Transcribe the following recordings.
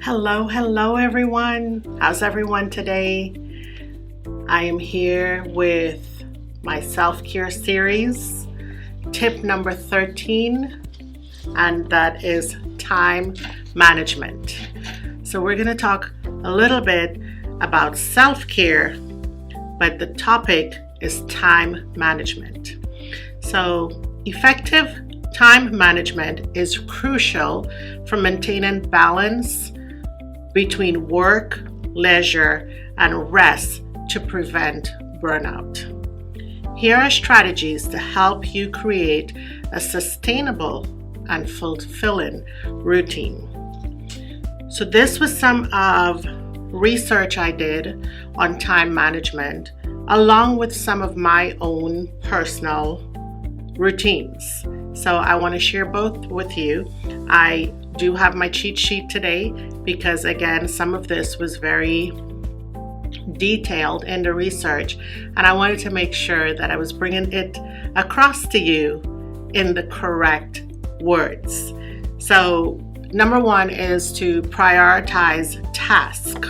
Hello everyone. How's everyone today? I am here with my self-care series, tip number 13, and that is time management. So we're going to talk a little bit about self-care, but the topic is time management. So effective time management is crucial for maintaining balance between work, leisure, and rest to prevent burnout. Here are strategies to help you create a sustainable and fulfilling routine. So this was some of research I did on time management, along with some of my own personal routines. So I want to share both with you. I do have my cheat sheet today because, again, some of this was very detailed in the research, and I wanted to make sure that I was bringing it across to you in the correct words. So number one is to prioritize task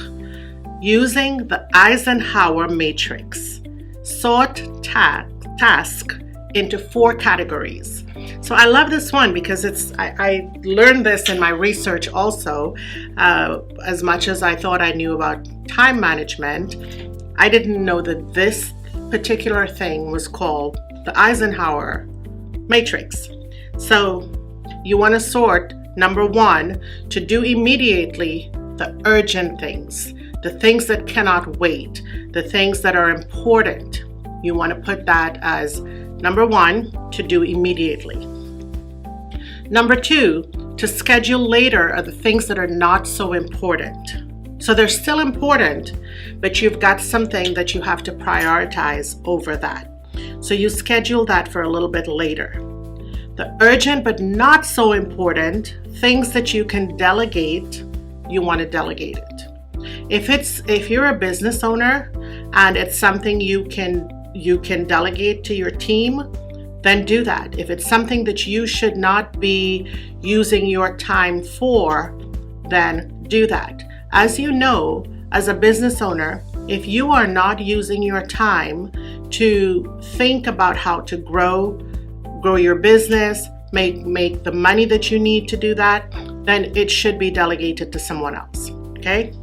using the Eisenhower matrix. Sort task into 4 categories. So I love this one because I learned this in my research also. As much as I thought I knew about time management, I didn't know that this particular thing was called the Eisenhower matrix. So you want to sort, number 1, to do immediately the urgent things, the things that cannot wait, the things that are important. You want to put that as number 1, to do immediately. Number 2, to schedule later are the things that are not so important. So they're still important, but you've got something that you have to prioritize over that. So you schedule that for a little bit later. The urgent but not so important things that you can delegate, you want to delegate it. If you're a business owner and it's something you can delegate to your team, then do that. If it's something that you should not be using your time for, then do that. As you know, as a business owner, if you are not using your time to think about how to grow your business, make the money that you need to do that, then it should be delegated to someone else. Okay?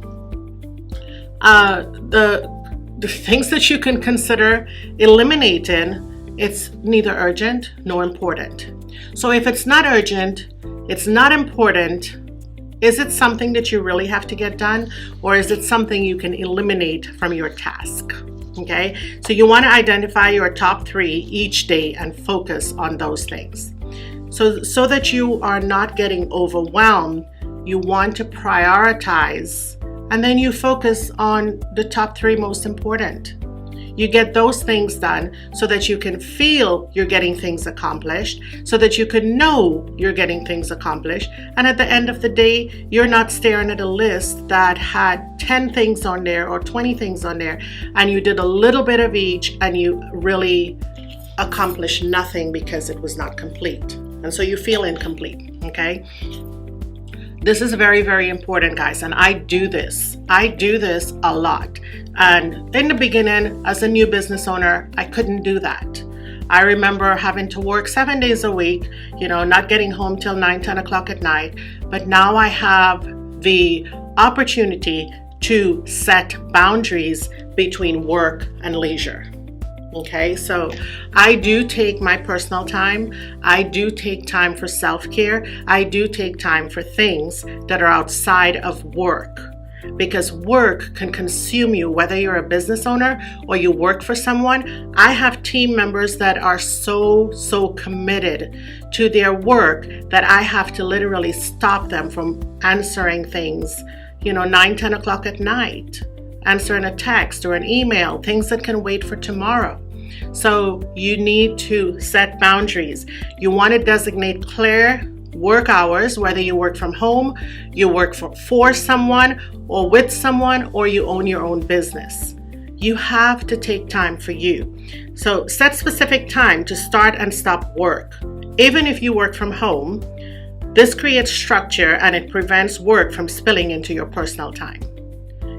The things that you can consider eliminating, it's neither urgent nor important. So if it's not urgent, it's not important, is it something that you really have to get done, or is it something you can eliminate from your task? Okay, so you want to identify your top 3 each day and focus on those things. So that you are not getting overwhelmed, you want to prioritize, and then you focus on the top 3 most important. You get those things done so that you can feel you're getting things accomplished, so that you can know you're getting things accomplished. And at the end of the day, you're not staring at a list that had 10 things on there or 20 things on there, and you did a little bit of each and you really accomplished nothing because it was not complete. And so you feel incomplete, okay? This is very, very important, guys, and I do this a lot. And in the beginning, as a new business owner, I couldn't do that. I remember having to work 7 days a week, not getting home till 9, 10 o'clock at night. But now I have the opportunity to set boundaries between work and leisure. Okay, so I do take my personal time. I do take time for self-care. I do take time for things that are outside of work, because work can consume you, whether you're a business owner or you work for someone. I have team members that are so committed to their work that I have to literally stop them from answering things, 9, 10 o'clock at night, answering a text or an email, things that can wait for tomorrow. So you need to set boundaries. You want to designate clear work hours, whether you work from home, you work for someone or with someone, or you own your own business. You have to take time for you. So set specific time to start and stop work. Even if you work from home, This creates structure and it prevents work from spilling into your personal time.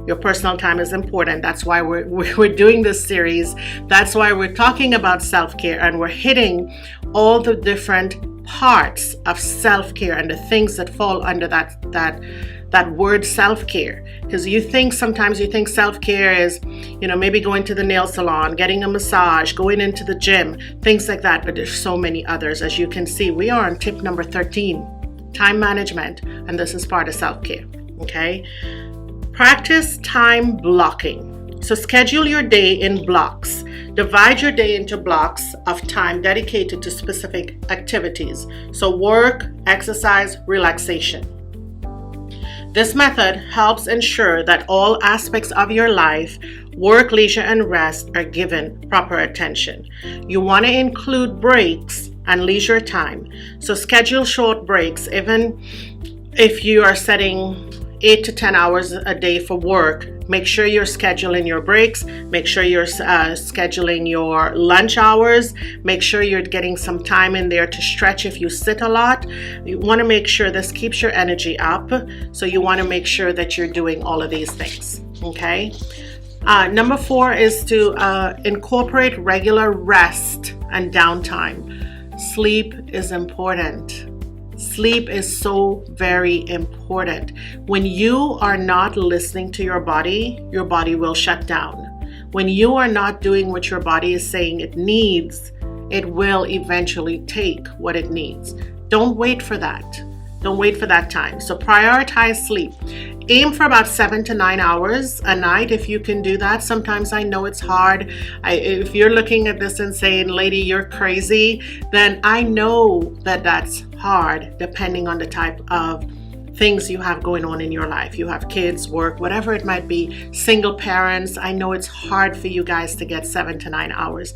Your personal time is important. That's why we're doing this series. That's why we're talking about self-care, and we're hitting all the different parts of self-care and the things that fall under that word self-care. Because sometimes you think self-care is, maybe going to the nail salon, getting a massage, going into the gym, things like that. But there's so many others. As you can see, we are on tip number 13, time management, and this is part of self-care. Okay. Practice time blocking. So schedule your day in blocks. Divide your day into blocks of time dedicated to specific activities. So work, exercise, relaxation. This method helps ensure that all aspects of your life, work, leisure, and rest, are given proper attention. You want to include breaks and leisure time. So schedule short breaks, even if you are setting 8 to 10 hours a day for work. Make sure you're scheduling your breaks. Make sure you're scheduling your lunch hours. Make sure you're getting some time in there to stretch if you sit a lot. You want to make sure this keeps your energy up. So you want to make sure that you're doing all of these things. Okay. Number 4 is to incorporate regular rest and downtime. Sleep is important. Sleep is so very important. When you are not listening to your body will shut down. When you are not doing what your body is saying it needs, it will eventually take what it needs. Don't wait for that. Don't wait for that time. So prioritize sleep. Aim for about 7 to 9 hours a night if you can do that. Sometimes I know it's hard. If you're looking at this and saying, lady, you're crazy, then I know that that's hard depending on the type of things you have going on in your life. You have kids, work, whatever it might be, single parents. I know it's hard for you guys to get 7 to 9 hours.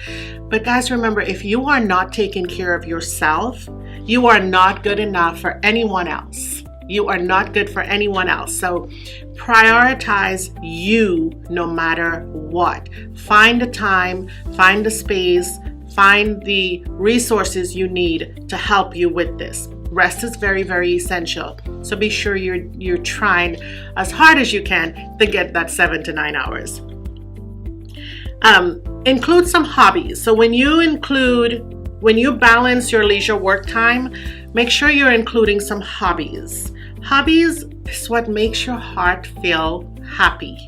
But guys, remember, if you are not taking care of yourself, you are not good enough for anyone else. You are not good for anyone else. So prioritize you no matter what. Find the time, find the space, find the resources you need to help you with this. Rest is very, very essential. So be sure you're trying as hard as you can to get that 7 to 9 hours. Include some hobbies. So when you balance your leisure work time, make sure you're including some hobbies. Hobbies is what makes your heart feel happy.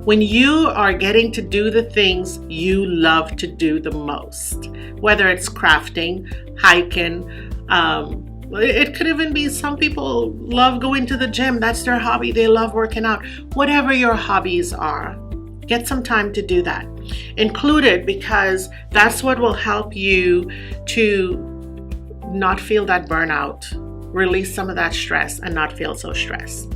When you are getting to do the things you love to do the most, whether it's crafting, hiking, it could even be some people love going to the gym. That's their hobby. They love working out. Whatever your hobbies are, get some time to do that. Include it because that's what will help you to not feel that burnout, release some of that stress and not feel so stressed.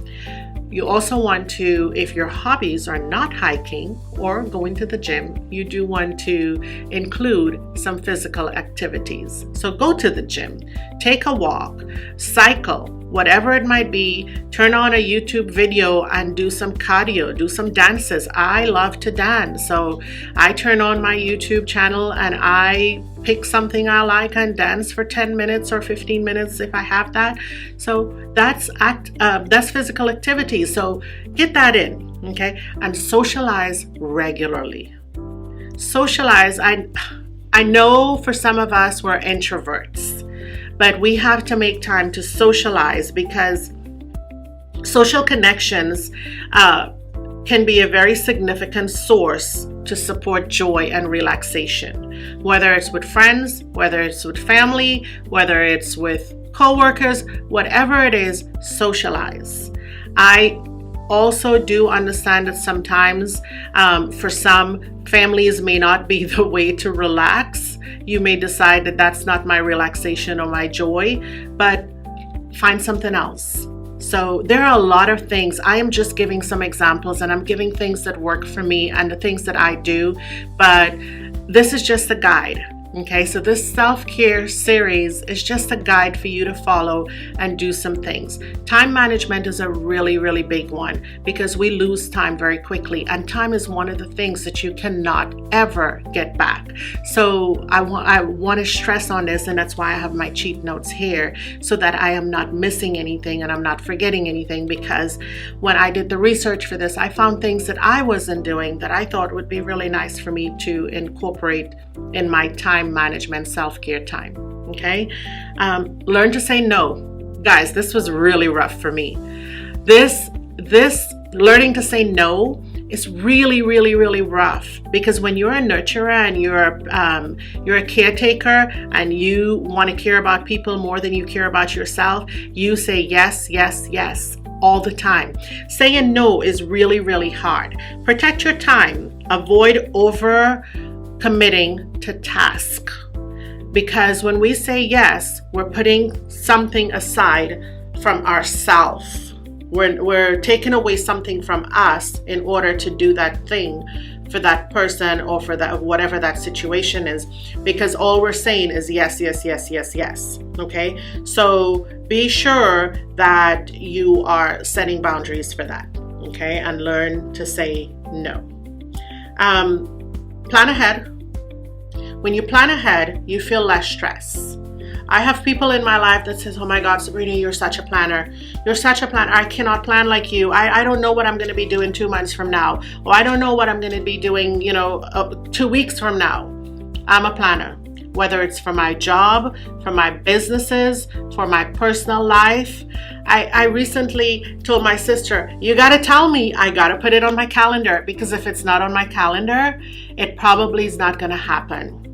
You also want to, if your hobbies are not hiking or going to the gym, you do want to include some physical activities. So go to the gym, take a walk, cycle, whatever it might be, turn on a YouTube video and do some cardio, do some dances. I love to dance. So I turn on my YouTube channel and I pick something I like and dance for 10 minutes or 15 minutes if I have that. So that's physical activity. So get that in, okay? And socialize regularly. Socialize. I know for some of us we're introverts, but we have to make time to socialize because social connections can be a very significant source to support joy and relaxation, whether it's with friends, whether it's with family, whether it's with co-workers, whatever it is, socialize. I also do understand that sometimes for some, families may not be the way to relax. You may decide that that's not my relaxation or my joy, but find something else. So there are a lot of things. I am just giving some examples and I'm giving things that work for me and the things that I do, but this is just a guide. Okay, so this self-care series is just a guide for you to follow and do some things. Time management is a really, really big one because we lose time very quickly, and time is one of the things that you cannot ever get back. So I want to stress on this, and that's why I have my cheat notes here so that I am not missing anything and I'm not forgetting anything, because when I did the research for this, I found things that I wasn't doing that I thought would be really nice for me to incorporate in my time management, self-care time. Okay, learn to say no. Guys, this was really rough for me. This learning to say no is really, really, really rough, because when you're a nurturer and you're a caretaker and you want to care about people more than you care about yourself, you say yes, yes, yes all the time. Saying no is really, really hard. Protect your time. Avoid over committing to task, because when we say yes, we're putting something aside from ourselves. We're taking away something from us in order to do that thing for that person or for that whatever that situation is, because all we're saying is yes, yes, yes, yes, yes. Okay, so be sure that you are setting boundaries for that. Okay, and learn to say no. Plan ahead. When you plan ahead, you feel less stress. I have people in my life that says, oh my God, Sabrina, you're such a planner. You're such a planner. I cannot plan like you. I don't know what I'm going to be doing 2 months from now. Or I don't know what I'm going to be doing, 2 weeks from now. I'm a planner. Whether it's for my job, for my businesses, for my personal life. I recently told my sister, you got to tell me, I got to put it on my calendar, because if it's not on my calendar, it probably is not going to happen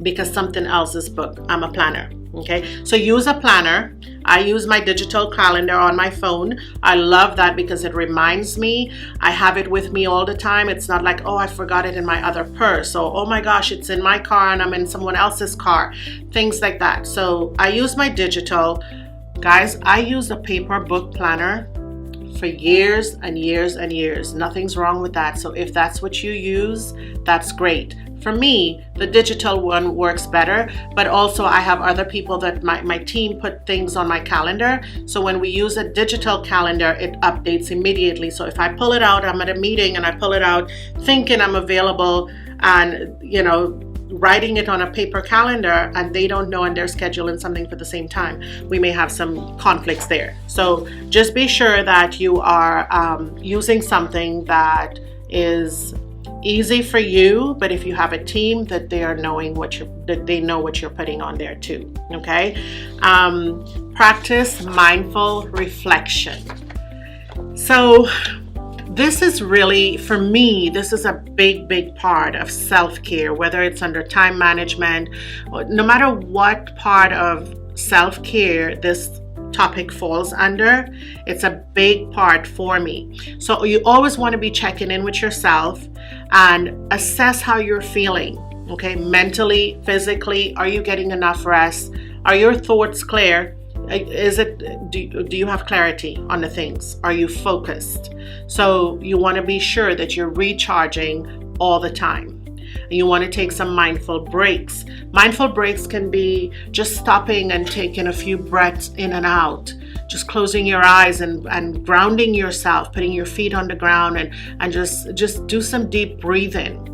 because something else is booked. I'm a planner. Okay, so use a planner. I use my digital calendar on my phone. I love that because it reminds me. I have it with me all the time. It's not like, oh, I forgot it in my other purse. So, oh my gosh, it's in my car and I'm in someone else's car. Things like that. So I use my digital. Guys, I use a paper book planner for years and years and years. Nothing's wrong with that. So if that's what you use, that's great. For me, the digital one works better, but also I have other people that my team put things on my calendar. So when we use a digital calendar, it updates immediately. So if I pull it out, I'm at a meeting and I pull it out thinking I'm available and, writing it on a paper calendar and they don't know and they're scheduling something for the same time, we may have some conflicts there. So just be sure that you are using something that is easy for you, but if you have a team, that they are knowing that they know what you're putting on there too. Okay, practice mindful reflection. So this is really, for me, this is a big part of self-care, whether it's under time management, no matter what part of self-care this topic falls under, it's a big part for me. So you always want to be checking in with yourself and assess how you're feeling. Okay, mentally, physically, are you getting enough rest? Are your thoughts clear? Do you have clarity on the things? Are you focused? So you want to be sure that you're recharging all the time. You want to take some mindful breaks. Mindful breaks can be just stopping and taking a few breaths in and out, just closing your eyes and grounding yourself, putting your feet on the ground and just do some deep breathing.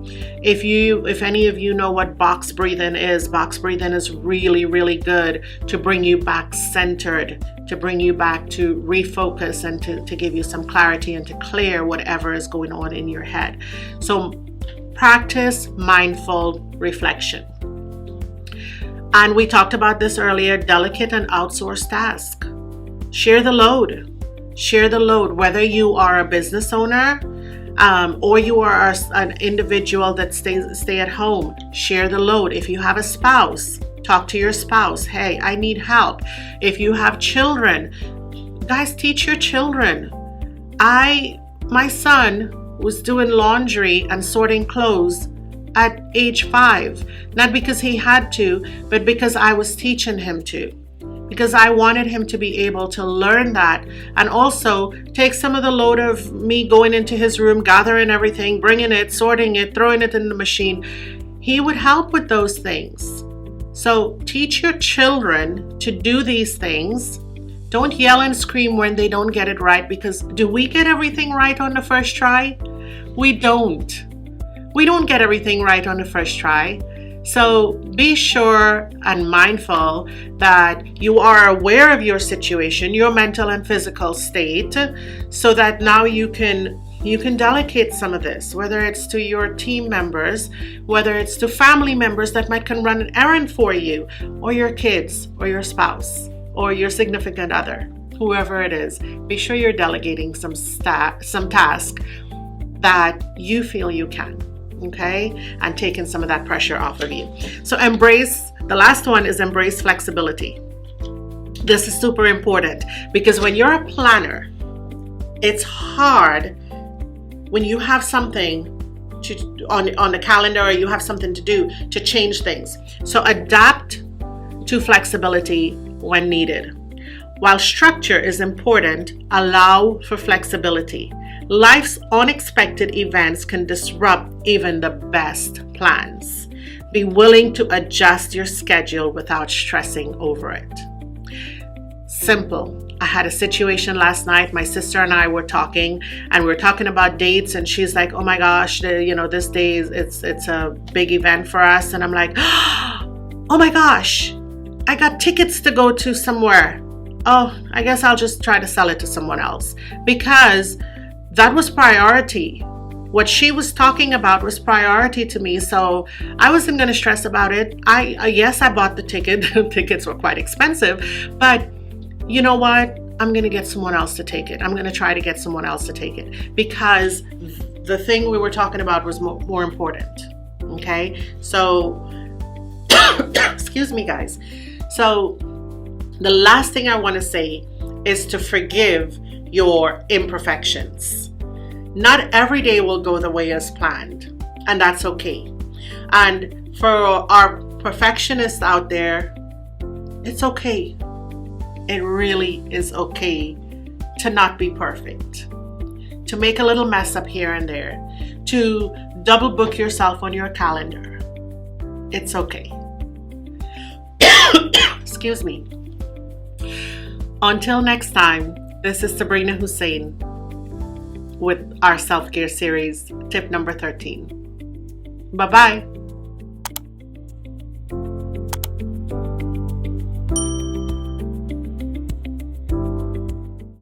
If any of you know what box breathing is really, really good to bring you back centered, to bring you back to refocus and to give you some clarity and to clear whatever is going on in your head. So practice mindful reflection. And we talked about this earlier, delicate and outsourced tasks. Share the load. Share the load, whether you are a business owner or you are an individual that stay at home. Share the load. If you have a spouse, talk to your spouse. Hey, I need help. If you have children, guys, teach your children. My son was doing laundry and sorting clothes at age 5, not because he had to, but because I was teaching him to, because I wanted him to be able to learn that and also take some of the load of me going into his room, gathering everything, bringing it, sorting it, throwing it in the machine. He would help with those things. So teach your children to do these things. Don't yell and scream when they don't get it right, because do we get everything right on the first try? We don't. We don't get everything right on the first try. So be sure and mindful that you are aware of your situation, your mental and physical state, so that now you can delegate some of this, whether it's to your team members, whether it's to family members that might can run an errand for you, or your kids, or your spouse, or your significant other, whoever it is. Be sure you're delegating some task that you feel you can. Okay, and taking some of that pressure off of you. So the last one is embrace flexibility. This is super important, because when you're a planner, it's hard when you have something on the calendar, or you have something to do, to change things. So adapt to flexibility when needed. While structure is important, allow for flexibility. Life's unexpected events can disrupt even the best plans. Be willing to adjust your schedule without stressing over it. Simple. I had a situation last night. My sister and I were talking, and we were talking about dates, and she's like, oh my gosh, this day it's a big event for us. And I'm like, oh my gosh, I got tickets to go to somewhere. Oh, I guess I'll just try to sell it to someone else, because that was priority. What she was talking about was priority to me, so I wasn't going to stress about it. Yes, I bought the ticket. Tickets were quite expensive, but you know what? I'm going to get someone else to take it. I'm going to try to get someone else to take it, because the thing we were talking about was more important. Okay, so excuse me, guys. So the last thing I want to say is to forgive your imperfections. Not every day will go the way as planned, and that's okay. And for our perfectionists out there, it's okay. It really is okay to not be perfect, to make a little mess up here and there, to double book yourself on your calendar. It's okay. Excuse me. Until next time, this is Sabrina Hosein with our self-care series, tip number 13. Bye-bye.